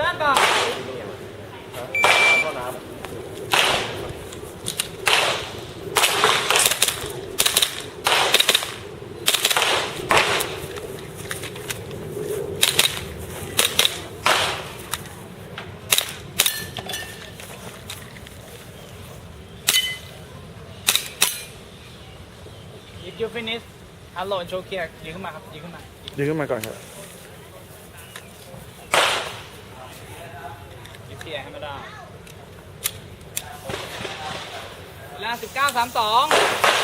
ด้านก่อน ก็น้ำ if you finish ฮัลโหลโชว์เคลียร์ยืนขึ้นมาครับยืนขึ้นมา ยืนขึ้นมาก่อนครับ ยืนเคลียร์ให้ไม่ได้เวลา19:32